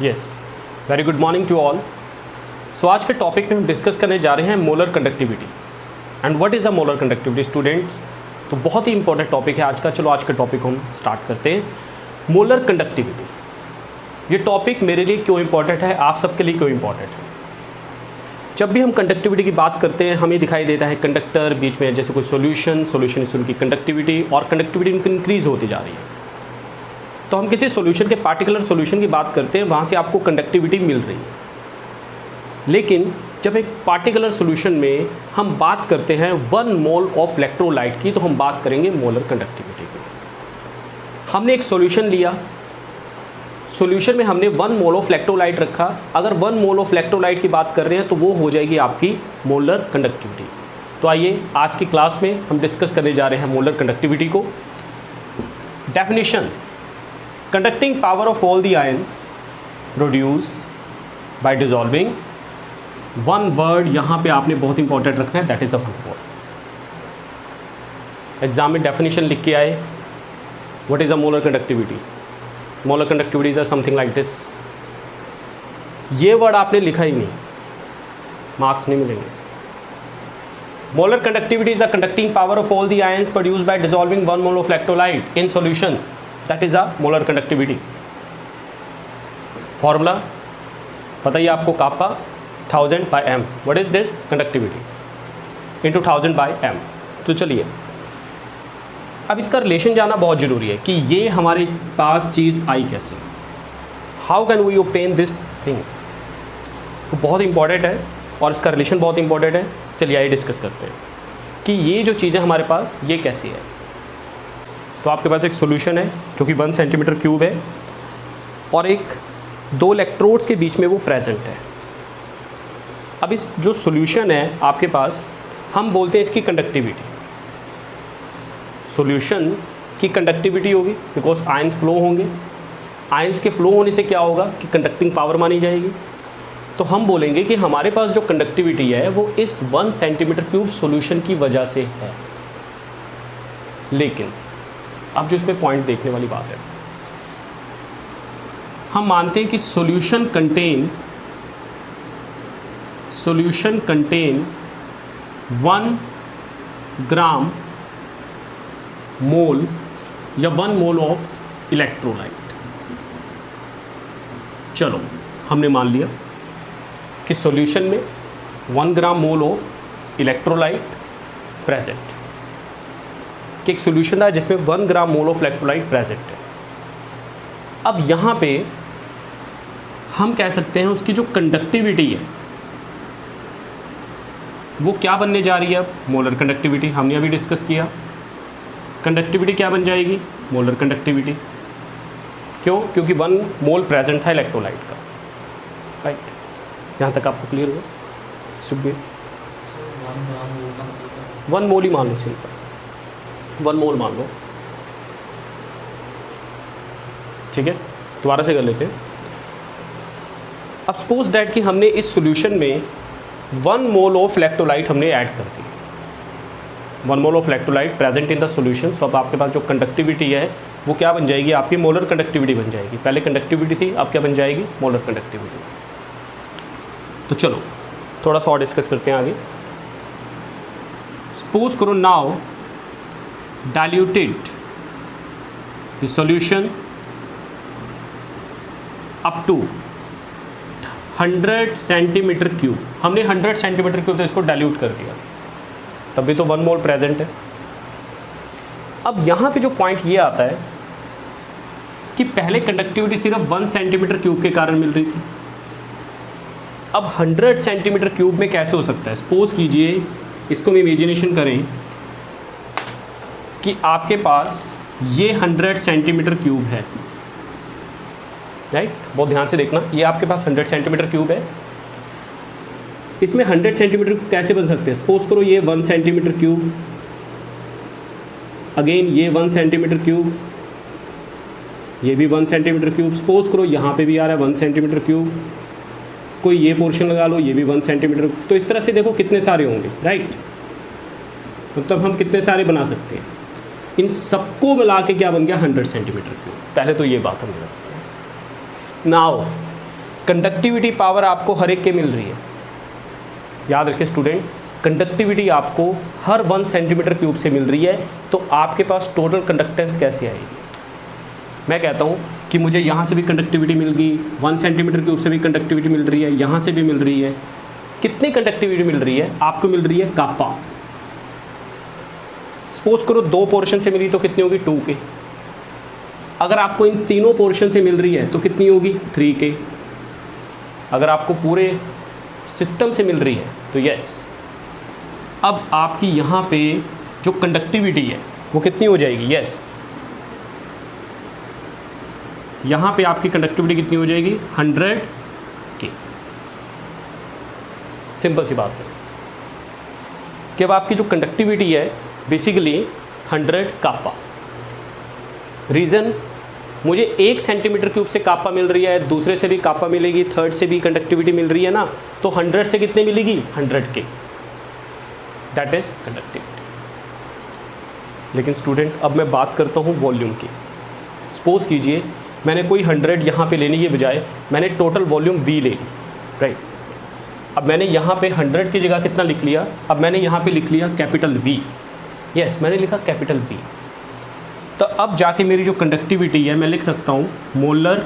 Yes, very good morning to all. So आज के topic में हम डिस्कस करने जा रहे हैं molar conductivity and what is a molar conductivity students. तो बहुत ही इंपॉर्टेंट टॉपिक है आज का। चलो आज के टॉपिक को हम स्टार्ट करते हैं। मोलर कंडक्टिविटी, ये टॉपिक मेरे लिए क्यों इंपॉर्टेंट है, आप सबके लिए क्यों इंपॉर्टेंट है। जब भी हम कंडक्टिविटी की बात करते हैं हमें दिखाई देता है कंडक्टर बीच में जैसे कोई सॉल्यूशन इस उनकी कंडक्टिविटी और कंडक्टिविटी उनकी इंक्रीज होती जा रही है। तो हम किसी सॉल्यूशन के पार्टिकुलर सॉल्यूशन की बात करते हैं, वहाँ से आपको कंडक्टिविटी मिल रही है। लेकिन जब एक पार्टिकुलर सॉल्यूशन में हम बात करते हैं 1 मोल ऑफ इलेक्ट्रोलाइट की, तो हम बात करेंगे मोलर कंडक्टिविटी की। हमने एक सॉल्यूशन लिया, सॉल्यूशन में हमने 1 मोल ऑफ इलेक्ट्रोलाइट रखा। अगर 1 मोल ऑफ इलेक्ट्रोलाइट की बात कर रहे हैं तो वो हो जाएगी आपकी मोलर कंडक्टिविटी। तो आइए आज की क्लास में हम डिस्कस करने जा रहे हैं मोलर कंडक्टिविटी को। Definition: conducting power of all the ions produced by dissolving, one word यहाँ पे आपने बहुत इंपॉर्टेंट रखना है, that is a one word. Exam में डेफिनेशन लिख के आए, what is a molar conductivity. Molar conductivity is something like this. ये वर्ड आपने लिखा ही नहीं, मार्क्स नहीं मिलेंगे। Molar conductivity is the conducting power of all the ions produced by dissolving 1 mole of electrolyte in solution, that is a molar conductivity. Formula पता ही आपको, kappa 1000 by m। What is this? Conductivity into 1000 by m। तो चलिए अब इसका relation जानना बहुत ज़रूरी है कि ये हमारे पास चीज़ आई कैसे, how can we obtain this things. तो बहुत इंपॉर्टेंट है और इसका रिलेशन बहुत इंपॉर्टेंट है। चलिए आइए डिस्कस करते हैं कि ये जो चीज़ें हमारे पास ये कैसी है। तो आपके पास एक सॉल्यूशन है जो कि 1 सेंटीमीटर क्यूब है और एक 2 इलेक्ट्रोड्स के बीच में वो प्रेजेंट है। अब इस जो सॉल्यूशन है आपके पास, हम बोलते हैं इसकी कंडक्टिविटी। सॉल्यूशन की कंडक्टिविटी होगी बिकॉज आयंस फ्लो होंगे। आयंस के फ्लो होने से क्या होगा कि कंडक्टिंग पावर मानी जाएगी। तो हम बोलेंगे कि हमारे पास जो कंडक्टिविटी है वो इस 1 सेंटीमीटर क्यूब सॉल्यूशन की वजह से है। लेकिन अब जो इसमें पॉइंट देखने वाली बात है, हम मानते हैं कि सॉल्यूशन कंटेन 1 ग्राम मोल या 1 मोल ऑफ इलेक्ट्रोलाइट। चलो हमने मान लिया कि सॉल्यूशन में 1 ग्राम मोल ऑफ इलेक्ट्रोलाइट प्रेजेंट, कि एक सॉल्यूशन था जिसमें 1 ग्राम मोल ऑफ इलेक्ट्रोलाइट प्रेजेंट है। अब यहाँ पे हम कह सकते हैं उसकी जो कंडक्टिविटी है वो क्या बनने जा रही है। अब मोलर कंडक्टिविटी हमने अभी डिस्कस किया, कंडक्टिविटी क्या बन जाएगी, मोलर कंडक्टिविटी। क्यों? क्योंकि 1 मोल प्रेजेंट था इलेक्ट्रोलाइट का। राइट, यहाँ तक आपको क्लियर हुआ? सुबह 1 मोल ही मान लो, सिंपल 1 मोल मान लो। ठीक है, दोबारा से कर लेते हैं। अब सपोज दैट कि हमने इस सॉल्यूशन में 1 मोल ऑफ इलेक्ट्रोलाइट हमने ऐड कर दी। 1 mole of electrolyte present in the solution. So अब आपके पास जो कंडक्टिविटी है वो क्या बन जाएगी, आपकी मोलर कंडक्टिविटी बन जाएगी। पहले कंडक्टिविटी थी, अब क्या बन जाएगी, मोलर कंडक्टिविटी। तो चलो थोड़ा सा और डिस्कस करते हैं आगे। सपोज करो now diluted the solution up to 100 centimetre cube. हमने 100 सेंटीमीटर क्यूब तो इसको डाइल्यूट कर दिया, तभी तो 1 मोल प्रेजेंट है। अब यहाँ पे जो पॉइंट ये आता है कि पहले कंडक्टिविटी सिर्फ 1 सेंटीमीटर क्यूब के कारण मिल रही थी। अब 100 सेंटीमीटर क्यूब में कैसे हो सकता है। सपोज कीजिए, इसको हम इमेजिनेशन करें कि आपके पास ये 100 सेंटीमीटर क्यूब है। राइट, बहुत ध्यान से देखना, ये आपके पास 100 सेंटीमीटर क्यूब है। इसमें 100 सेंटीमीटर कैसे बन सकते हैं। सपोज करो ये 1 सेंटीमीटर क्यूब, अगेन ये 1 सेंटीमीटर क्यूब, ये भी 1 सेंटीमीटर क्यूब। सपोज करो यहाँ पे भी आ रहा है 1 सेंटीमीटर क्यूब, कोई ये पोर्शन लगा लो, ये भी 1 सेंटीमीटर। तो इस तरह से देखो कितने सारे होंगे। राइट, मतलब हम कितने सारे बना सकते हैं। इन सबको मिला के क्या बन गया, 100 सेंटीमीटर क्यूब। पहले तो ये बात हमें रखते हैं। नाउ कंडक्टिविटी पावर आपको हर एक के मिल रही है, याद रखिए स्टूडेंट, कंडक्टिविटी आपको हर 1 सेंटीमीटर क्यूब से मिल रही है, तो आपके पास टोटल कंडक्टेंस कैसे आएगी? मैं कहता हूँ कि मुझे यहाँ से भी कंडक्टिविटी मिल गई, 1 सेंटीमीटर क्यूब से भी कंडक्टिविटी मिल रही है, यहाँ से भी मिल रही है। कितनी कंडक्टिविटी मिल रही है? आपको मिल रही है कापा। सपोज करो 2 पोर्शन से मिली तो कितनी होगी? 2K। अगर आपको इन तीनों पोर्शन से मिल रही है तो कितनी होगी? 3K। अगर आपको पूरे सिस्टम से मिल रही है तो यस, अब आपकी यहाँ पे जो कंडक्टिविटी है वो कितनी हो जाएगी? यस, यहाँ पे आपकी कंडक्टिविटी कितनी हो जाएगी? 100K। सिंपल सी बात है कि अब आपकी जो कंडक्टिविटी है बेसिकली 100 कापा। रीज़न, मुझे 1 सेंटीमीटर क्यूब से कापा मिल रही है, दूसरे से भी कापा मिलेगी, थर्ड से भी कंडक्टिविटी मिल रही है ना, तो 100 से कितने मिलेगी? 100K। That is conductivity. लेकिन स्टूडेंट अब मैं बात करता हूँ वॉल्यूम की। सपोज कीजिए मैंने कोई 100 यहाँ पे लेने के बजाय मैंने टोटल वॉल्यूम V ले ली, राइट। अब मैंने यहाँ पे 100 की जगह कितना लिख लिया? अब मैंने यहाँ पे लिख लिया कैपिटल V। यस, मैंने लिखा कैपिटल V। तो अब जाके मेरी जो कंडक्टिविटी है मैं लिख सकता हूँ मोलर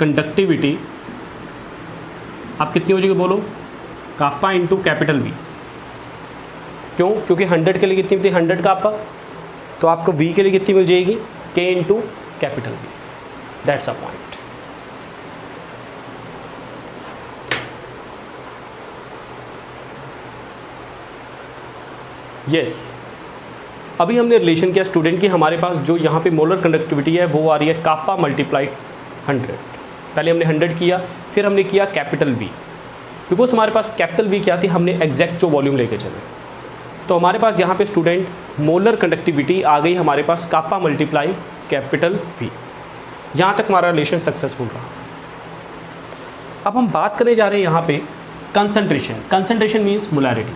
कंडक्टिविटी। आप कितनी हो जाएगी बोलो? Kappa into capital V। क्यों? क्योंकि 100 के लिए कितनी थी? 100 कापा। तो आपको V के लिए कितनी मिल जाएगी? K into capital V। That's a point. Yes, अभी हमने रिलेशन किया स्टूडेंट की हमारे पास जो यहाँ पे मोलर कंडक्टिविटी है वो आ रही है कापा मल्टीप्लाई 100। पहले हमने 100 किया, फिर हमने किया कैपिटल V। बिकॉज हमारे पास कैपिटल V क्या थी? हमने एग्जैक्ट जो वॉल्यूम लेके चले, तो हमारे पास यहाँ पे स्टूडेंट मोलर कंडक्टिविटी आ गई हमारे पास कापा मल्टीप्लाई कैपिटल V। यहाँ तक हमारा रिलेशन सक्सेसफुल रहा। अब हम बात करने जा रहे हैं यहाँ पे concentration. Concentration means molarity.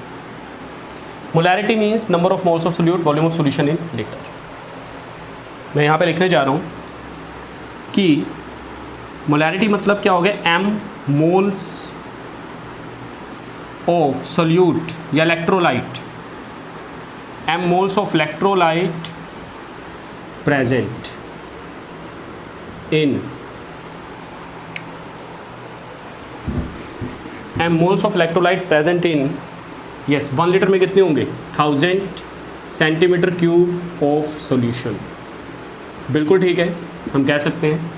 Molarity means number of moles of solute, volume of solution in litre. मैं यहाँ पे लिखने जा रहा हूँ कि मोलैरिटी मतलब क्या हो गया? M मोल्स ऑफ सोल्यूट या electrolyte, M moles of electrolyte present in M moles of electrolyte present in yes 1 litre में कितने होंगे? 1000 सेंटीमीटर क्यूब ऑफ सॉल्यूशन। बिल्कुल ठीक है, हम कह सकते हैं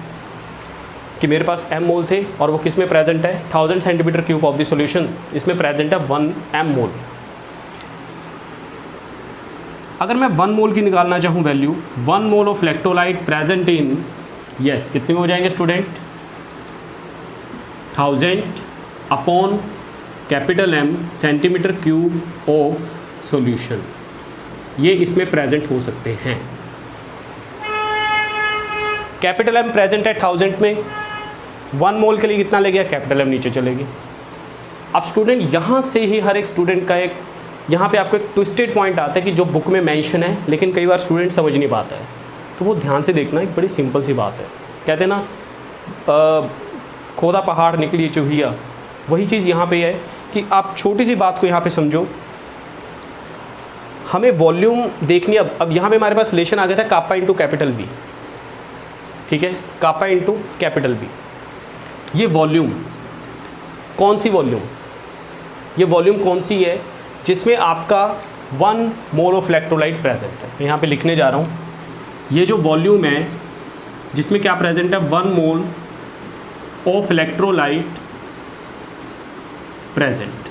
कि मेरे पास M मोल थे और वो किस में प्रेजेंट है? 1000 centimetre cube of the solution, इसमें प्रेजेंट है 1 M मोल। अगर मैं 1 मोल की निकालना चाहूँ value, 1 mole of electrolyte present in yes कितने में हो जाएंगे student? 1000 upon capital M centimetre cube of solution, ये इसमें प्रेजेंट हो सकते हैं। कैपिटल M प्रेजेंट है 1000 में, 1 मोल के लिए कितना ले गया? कैपिटल M नीचे चलेगी। अब स्टूडेंट यहाँ से ही हर एक स्टूडेंट का एक यहाँ पे आपको एक ट्विस्टेड पॉइंट आता है कि जो बुक में मेंशन है लेकिन कई बार स्टूडेंट समझ नहीं पाता है, तो वो ध्यान से देखना। एक बड़ी सिंपल सी बात है, कहते हैं ना खोदा पहाड़ निकली चूहिया, वही चीज़ यहाँ पे है कि आप छोटी सी बात को यहाँ पे समझो। हमें वॉल्यूम देखनी, अब यहाँ पे हमारे पास रिलेशन आ गया था कापा इंटू कैपिटल V, ठीक है, कापा इंटू कैपिटल V। ये वॉल्यूम कौन सी वॉल्यूम? ये वॉल्यूम कौन सी है जिसमें आपका 1 मोल ऑफ इलेक्ट्रोलाइट प्रेजेंट है? मैं यहाँ पे लिखने जा रहा हूँ, ये जो वॉल्यूम है जिसमें क्या प्रेजेंट है? 1 mole of electrolyte present.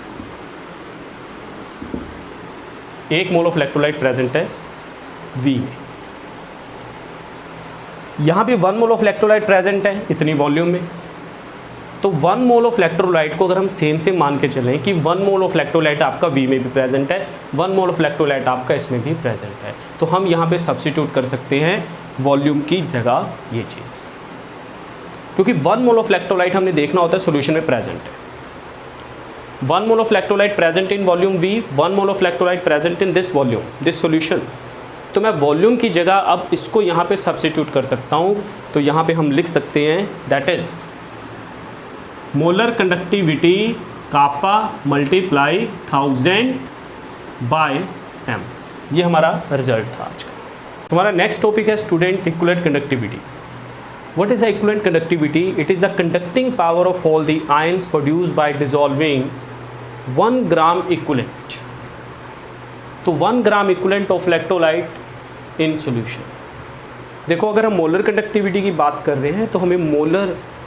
1 mole of electrolyte present है V में। यहाँ भी 1 मोल ऑफ इलेक्ट्रोलाइट प्रेजेंट है इतनी वॉल्यूम में, तो 1 मोल ऑफ इलेक्ट्रोलाइट को अगर हम सेम मान के चलें कि 1 मोल ऑफ इलेक्ट्रोलाइट आपका V में भी प्रेजेंट है, 1 मोल ऑफ इलेक्ट्रोलाइट आपका इसमें भी प्रेजेंट है, तो हम यहाँ पे सब्स्टिट्यूट कर सकते हैं वॉल्यूम की जगह ये चीज़, क्योंकि 1 मोल ऑफ इलेक्ट्रोलाइट हमने देखना होता है सॉल्यूशन में प्रेजेंट है। 1 mole of electrolyte present in volume V, 1 mole of electrolyte present in this volume, this solution. तो मैं वॉल्यूम की जगह अब इसको यहाँ पे सब्स्टिट्यूट कर सकता हूँ, तो यहाँ पे हम लिख सकते हैं that is molar conductivity kappa multiply 1000 by m, ये हमारा रिजल्ट था आज का। हमारा नेक्स्ट टॉपिक है student equivalent conductivity. What is the equivalent conductivity? It is the conducting power of all the ions produced by dissolving 1 gram equivalent. तो 1 gram equivalent of electrolyte in solution. देखो, अगर हम molar conductivity की बात कर रहे हैं तो हमें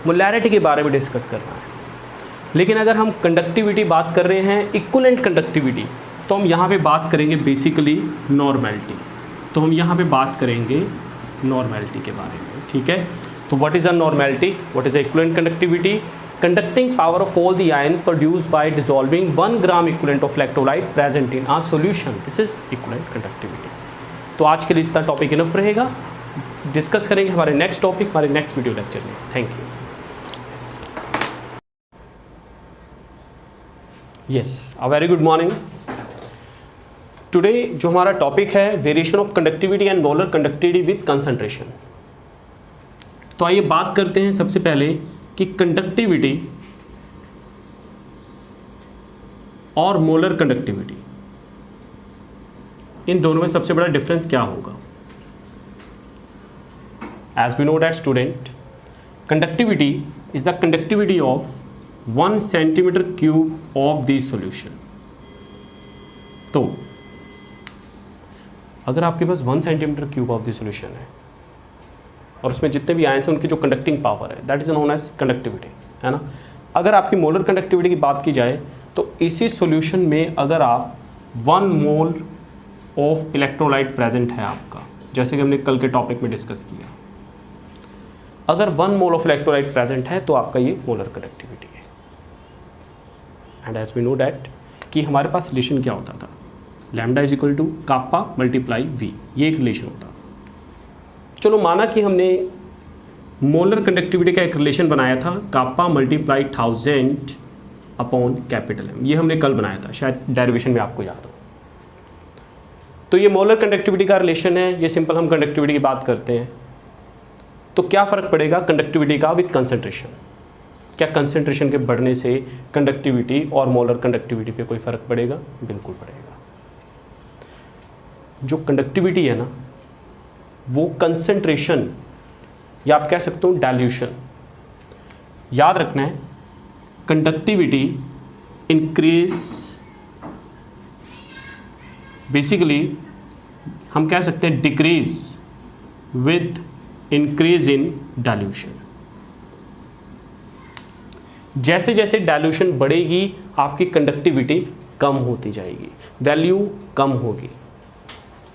मोलैरिटी के बारे में डिस्कस करना है, लेकिन अगर हम कंडक्टिविटी बात कर रहे हैं इक्विवेलेंट कंडक्टिविटी, तो हम यहाँ पे बात करेंगे बेसिकली नॉर्मेलिटी। तो हम यहाँ पे बात करेंगे नॉर्मेलिटी के बारे में, ठीक है। तो what is a normality, what is a equivalent conductivity? Conducting power of all the ion produced by dissolving 1 gram equivalent of electrolyte present in a solution, this is equivalent conductivity. तो आज के लिए इतना टॉपिक इनफ रहेगा, discuss करेंगे हमारे next topic हमारे next video lecture में। Thank you. Yes, a very good morning. Today जो हमारा टॉपिक है variation of conductivity and molar conductivity with concentration. तो आइए बात करते हैं सबसे पहले कि कंडक्टिविटी और मोलर कंडक्टिविटी, इन दोनों में सबसे बड़ा डिफरेंस क्या होगा। As we know that student, conductivity is the conductivity of 1 centimetre cube of the solution. तो अगर आपके पास 1 centimetre cube of the solution है और उसमें जितने भी आयंस हैं उनकी जो कंडक्टिंग पावर है that is known as conductivity, है ना। अगर आपकी मोलर कंडक्टिविटी की बात की जाए तो इसी सॉल्यूशन में अगर आप 1 मोल ऑफ इलेक्ट्रोलाइट प्रेजेंट है आपका, जैसे कि हमने कल के टॉपिक में डिस्कस किया, अगर 1 मोल ऑफ इलेक्ट्रोलाइट प्रेजेंट है तो आपका ये मोलर कंडक्टिविटी है। And as we know that कि हमारे पास रिलेशन क्या होता था, lambda is equal to kappa multiply V, ये एक रिलेशन होता था। चलो माना कि हमने मोलर कंडक्टिविटी का एक रिलेशन बनाया था, कापा मल्टीप्लाई 1000 अपॉन कैपिटल एम, ये हमने कल बनाया था, शायद डेरिवेशन में आपको याद हो। तो ये मोलर कंडक्टिविटी का रिलेशन है, ये सिंपल हम कंडक्टिविटी की बात करते हैं। तो क्या फ़र्क पड़ेगा कंडक्टिविटी का विद कंसंट्रेशन? क्या कंसंट्रेशन के बढ़ने से कंडक्टिविटी और मोलर कंडक्टिविटी पे कोई फ़र्क पड़ेगा? बिल्कुल पड़ेगा। जो कंडक्टिविटी है ना, वो कंसंट्रेशन या आप कह सकते हो डाइल्यूशन, याद रखना है, कंडक्टिविटी इंक्रीज, बेसिकली हम कह सकते हैं decrease with increase in dilution. जैसे जैसे डाइल्यूशन बढ़ेगी आपकी कंडक्टिविटी कम होती जाएगी, वैल्यू कम होगी।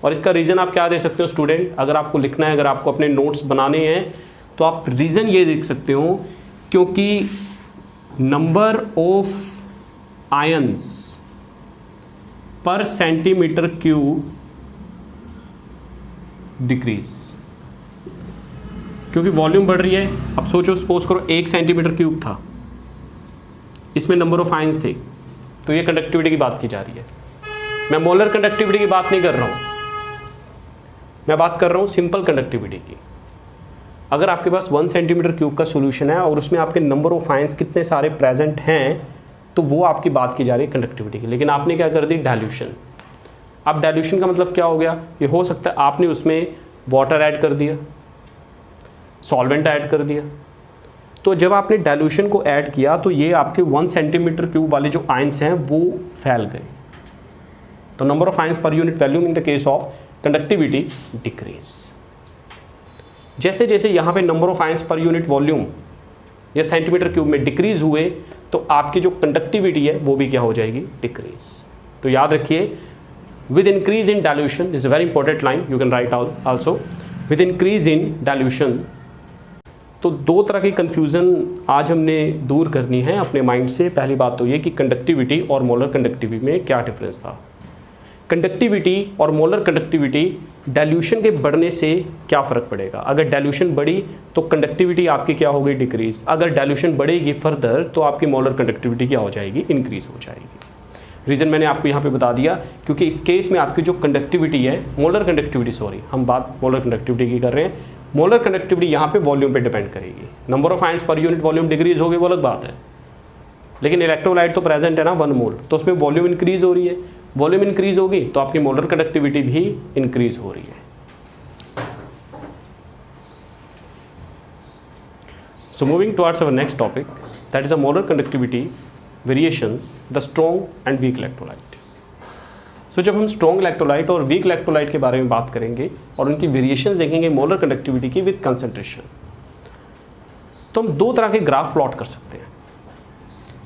और इसका रीज़न आप क्या दे सकते हो स्टूडेंट? अगर आपको लिखना है, अगर आपको अपने नोट्स बनाने हैं तो आप रीज़न ये लिख सकते हो, क्योंकि नंबर ऑफ आयंस पर सेंटीमीटर क्यूब डिक्रीज, क्योंकि वॉल्यूम बढ़ रही है। अब सोचो, सपोज करो 1 सेंटीमीटर क्यूब था, इसमें नंबर ऑफ आयंस थे, तो ये कंडक्टिविटी की बात की जा रही है। मैं मोलर कंडक्टिविटी की बात नहीं कर रहा हूँ, मैं बात कर रहा हूँ सिंपल कंडक्टिविटी की। अगर आपके पास 1 सेंटीमीटर क्यूब का सॉल्यूशन है और उसमें आपके नंबर ऑफ आयंस कितने सारे प्रेजेंट हैं, तो वो आपकी बात की जा रही है कंडक्टिविटी की। लेकिन आपने क्या कर दी? डाइल्यूशन। अब डाइल्यूशन का मतलब क्या हो गया? ये हो सकता है आपने उसमें वाटर ऐड कर दिया, सॉल्वेंट ऐड कर दिया। तो जब आपने डाइल्यूशन को ऐड किया तो ये आपके 1 सेंटीमीटर क्यूब वाले जो आयंस हैं वो फैल गए। तो number of ions per unit volume in the case of conductivity decrease. जैसे जैसे यहाँ पे number of ions per unit volume या सेंटीमीटर क्यूब में डिक्रीज हुए तो आपकी जो कंडक्टिविटी है वो भी क्या हो जाएगी? डिक्रीज। तो याद रखिए, with increase in dilution, this is very important line, you can write also, with increase in dilution. तो 2 तरह की कन्फ्यूज़न आज हमने दूर करनी है अपने माइंड से। पहली बात तो ये कि कंडक्टिविटी और मोलर कंडक्टिविटी में क्या डिफरेंस था। कंडक्टिविटी और मोलर कंडक्टिविटी, डाइल्यूशन के बढ़ने से क्या फ़र्क पड़ेगा? अगर डाइल्यूशन बढ़ी तो कंडक्टिविटी आपकी क्या हो गई? डिक्रीज। अगर डाइल्यूशन बढ़ेगी फर्दर तो आपकी मोलर कंडक्टिविटी क्या हो जाएगी? इंक्रीज हो जाएगी। रीज़न मैंने आपको यहाँ पे बता दिया, क्योंकि इस केस में आपकी जो कंडक्टिविटी है, मोलर कंडक्टिविटी, सॉरी हम बात मोलर कंडक्टिविटी की कर रहे हैं। मोलर कंडक्टिविटी यहाँ पे वॉल्यूम पे डिपेंड करेगी। Number of ions per unit volume decrease होगी वो अलग बात है, लेकिन इलेक्ट्रोलाइट तो प्रेजेंट है ना 1 मोल, तो उसमें वॉल्यूम इंक्रीज हो रही है, वॉल्यूम इंक्रीज होगी तो आपकी मोलर कंडक्टिविटी भी इंक्रीज हो रही है। So moving towards our next topic, that is a molar conductivity variations the strong and weak electrolyte. So जब हम स्ट्रॉन्ग इलेक्ट्रोलाइट और वीक इलेक्ट्रोलाइट के बारे में बात करेंगे और उनकी वेरिएशंस देखेंगे मोलर कंडक्टिविटी की विद कंसंट्रेशन, तो हम 2 तरह के ग्राफ प्लॉट कर सकते हैं।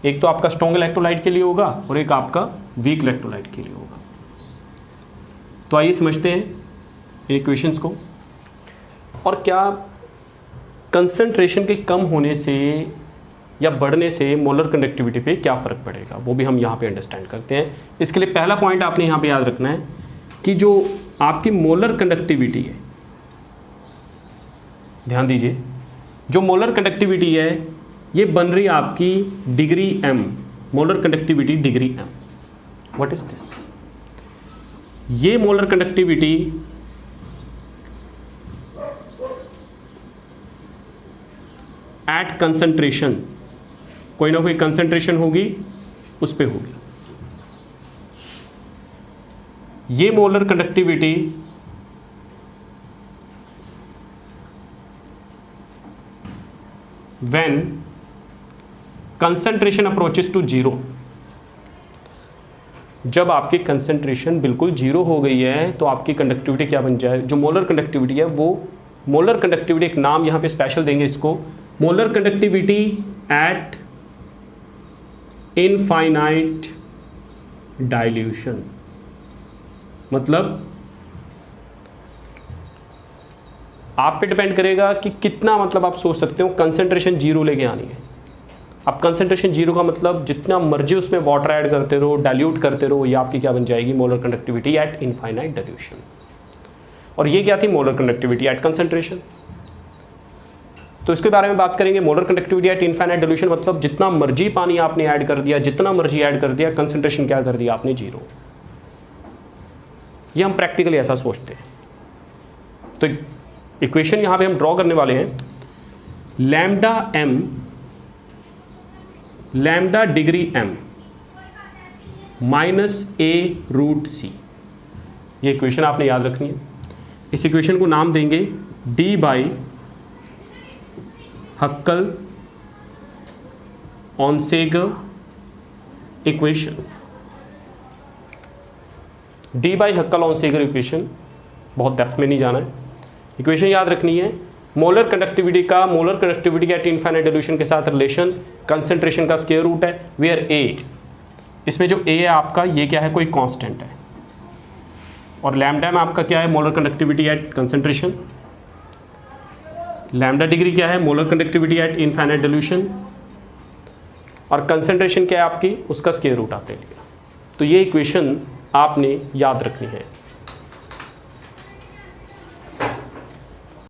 एक तो आपका स्ट्रॉन्ग इलेक्ट्रोलाइट के लिए होगा और एक आपका वीक इलेक्ट्रोलाइट के लिए होगा। तो आइए समझते हैं इक्वेशंस को, और क्या कंसंट्रेशन के कम होने से या बढ़ने से मोलर कंडक्टिविटी पे क्या फ़र्क पड़ेगा, वो भी हम यहाँ पे अंडरस्टैंड करते हैं। इसके लिए पहला पॉइंट आपने यहाँ पे याद रखना है कि जो आपकी मोलर कंडक्टिविटी है, ध्यान दीजिए, जो मोलर कंडक्टिविटी है ये बन रही है आपकी degree m, molar conductivity degree m। What is this? ये मोलर कंडक्टिविटी एट कंसंट्रेशन, कोई ना कोई कंसंट्रेशन होगी उस पे होगी। ये molar conductivity when concentration approaches to 0, जब आपकी कंसंट्रेशन बिल्कुल 0 हो गई है तो आपकी कंडक्टिविटी क्या बन जाए, जो मोलर कंडक्टिविटी है वो मोलर कंडक्टिविटी, एक नाम यहां पे स्पेशल देंगे इसको, molar conductivity at infinite dilution. मतलब आप पे डिपेंड करेगा कि कितना, मतलब आप सोच सकते हो कंसंट्रेशन 0 लेके आनी है। अब कंसंट्रेशन 0 का मतलब जितना मर्जी उसमें वाटर ऐड करते रहो, डाइल्यूट करते रहो, ये आपकी क्या बन जाएगी, molar conductivity at infinite dilution. और ये क्या थी, मोलर कंडक्टिविटी एट कंसंट्रेशन। तो इसके बारे में बात करेंगे, molar conductivity at infinite dilution मतलब जितना मर्जी पानी आपने ऐड कर दिया, जितना मर्जी ऐड कर दिया, कंसंट्रेशन क्या कर दिया आपने, 0। ये हम प्रैक्टिकली ऐसा सोचते हैं। तो इक्वेशन यहां पे हम ड्रॉ करने वाले हैं, lambda m, lambda degree m minus a√c। ये इक्वेशन आपने याद रखनी है। इस इक्वेशन को नाम देंगे d Debye Huckel Onsager equation. d Debye Huckel Onsager equation, बहुत डेप्थ में नहीं जाना है। इक्वेशन याद रखनी है, मोलर कंडक्टिविटी का molar conductivity at infinite dilution के साथ रिलेशन कंसंट्रेशन का स्क्वायर रूट है, वेयर a, इसमें जो a है आपका, ये क्या है, कोई कांस्टेंट है, और लैम्डा में आपका क्या है, molar conductivity at concentration. Lambda degree क्या है, molar conductivity at infinite dilution, और कंसंट्रेशन क्या है आपकी, उसका स्क्वायर रूट आपने लिया। तो ये इक्वेशन आपने याद रखनी है।